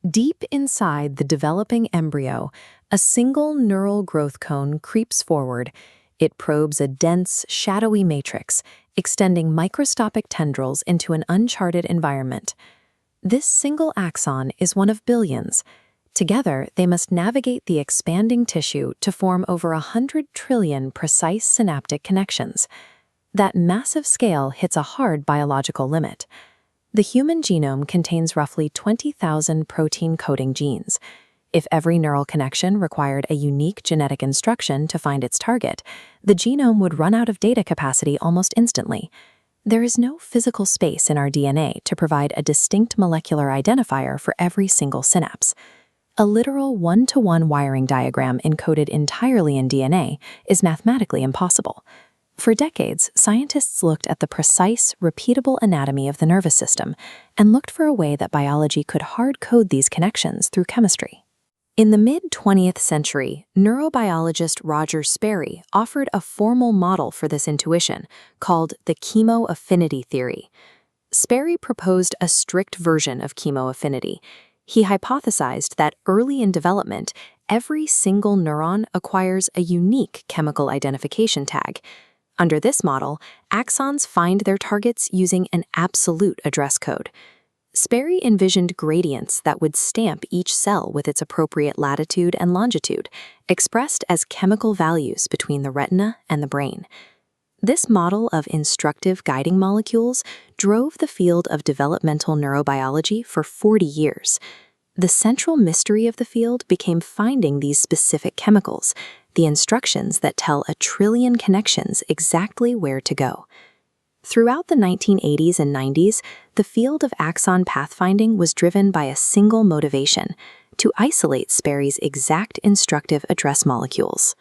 Deep inside the developing embryo, a single neural growth cone creeps forward. It probes a dense, shadowy matrix, extending microscopic tendrils into an uncharted environment. This single axon is one of billions. Together, they must navigate the expanding tissue to form over 100 trillion precise synaptic connections. That massive scale hits a hard biological limit. The human genome contains roughly 20,000 protein-coding genes. If every neural connection required a unique genetic instruction to find its target, the genome would run out of data capacity almost instantly. There is no physical space in our DNA to provide a distinct molecular identifier for every single synapse. A literal one-to-one wiring diagram encoded entirely in DNA is mathematically impossible. For decades, scientists looked at the precise, repeatable anatomy of the nervous system and looked for a way that biology could hard-code these connections through chemistry. In the mid-20th century, neurobiologist Roger Sperry offered a formal model for this intuition called the chemoaffinity theory. Sperry proposed a strict version of chemoaffinity. He hypothesized that early in development, every single neuron acquires a unique chemical identification tag. Under this model, axons find their targets using an absolute address code. Sperry envisioned gradients that would stamp each cell with its appropriate latitude and longitude, expressed as chemical values between the retina and the brain. This model of instructive guiding molecules drove the field of developmental neurobiology for 40 years. The central mystery of the field became finding these specific chemicals, the instructions that tell a trillion connections exactly where to go. Throughout the 1980s and 90s, the field of axon pathfinding was driven by a single motivation: to isolate Sperry's exact instructive address molecules.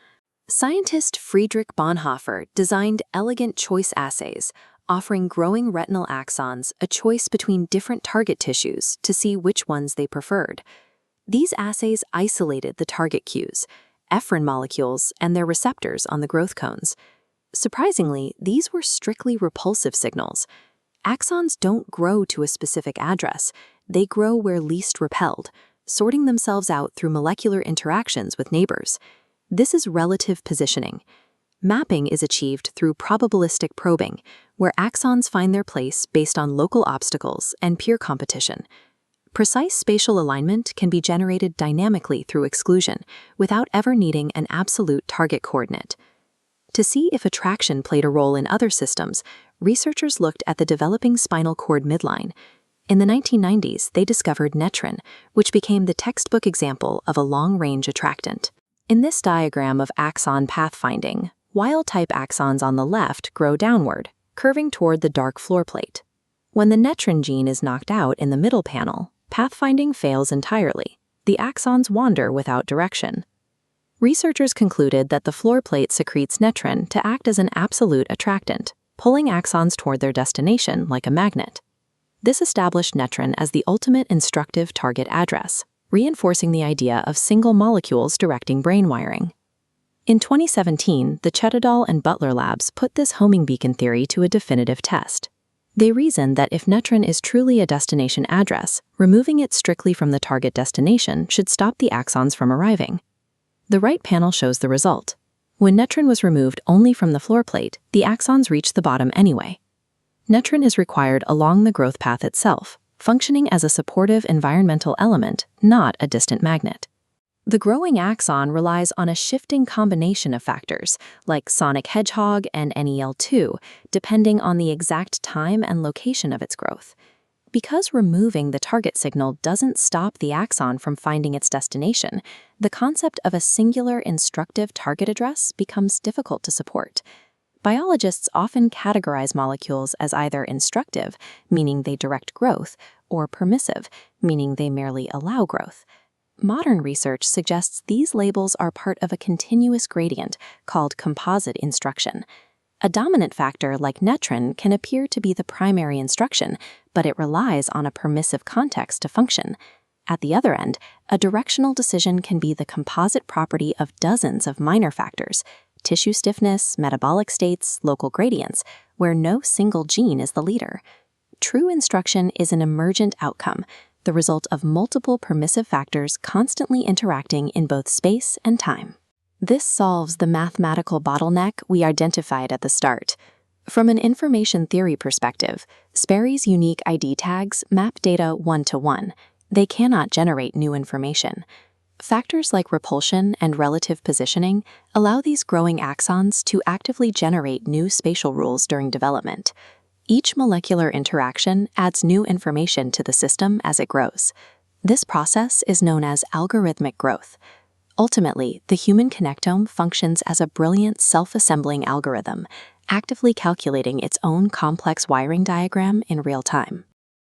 Scientist Friedrich Bonhoeffer designed elegant choice assays, offering growing retinal axons a choice between different target tissues to see which ones they preferred. These assays isolated the target cues, effrin molecules, and their receptors on the growth cones. Surprisingly, these were strictly repulsive signals. Axons don't grow to a specific address, they grow where least repelled, sorting themselves out through molecular interactions with neighbors. This is relative positioning. Mapping is achieved through probabilistic probing, where axons find their place based on local obstacles and peer competition. Precise spatial alignment can be generated dynamically through exclusion, without ever needing an absolute target coordinate. To see if attraction played a role in other systems, researchers looked at the developing spinal cord midline. In the 1990s, they discovered netrin, which became the textbook example of a long-range attractant. In this diagram of axon pathfinding, wild-type axons on the left grow downward, curving toward the dark floor plate. When the netrin gene is knocked out in the middle panel, pathfinding fails entirely. The axons wander without direction. Researchers concluded that the floor plate secretes netrin to act as an absolute attractant, pulling axons toward their destination like a magnet. This established netrin as the ultimate instructive target address, reinforcing the idea of single molecules directing brain wiring. In 2017, the Chetadal and Butler labs put this homing beacon theory to a definitive test. They reasoned that if netrin is truly a destination address, removing it strictly from the target destination should stop the axons from arriving. The right panel shows the result. When netrin was removed only from the floor plate, the axons reached the bottom anyway. Netrin is required along the growth path itself, functioning as a supportive environmental element, not a distant magnet. The growing axon relies on a shifting combination of factors, like sonic hedgehog and NEL2, depending on the exact time and location of its growth. Because removing the target signal doesn't stop the axon from finding its destination, the concept of a singular instructive target address becomes difficult to support. Biologists often categorize molecules as either instructive, meaning they direct growth, or permissive, meaning they merely allow growth. Modern research suggests these labels are part of a continuous gradient called composite instruction. A dominant factor like netrin can appear to be the primary instruction, but it relies on a permissive context to function. At the other end, a directional decision can be the composite property of dozens of minor factors, tissue stiffness, metabolic states, local gradients, where no single gene is the leader. True instruction is an emergent outcome, the result of multiple permissive factors constantly interacting in both space and time. This solves the mathematical bottleneck we identified at the start. From an information theory perspective, Sperry's unique ID tags map data one-to-one. They cannot generate new information. Factors like repulsion and relative positioning allow these growing axons to actively generate new spatial rules during development. Each molecular interaction adds new information to the system as it grows. This process is known as algorithmic growth. Ultimately, the human connectome functions as a brilliant self-assembling algorithm, actively calculating its own complex wiring diagram in real time.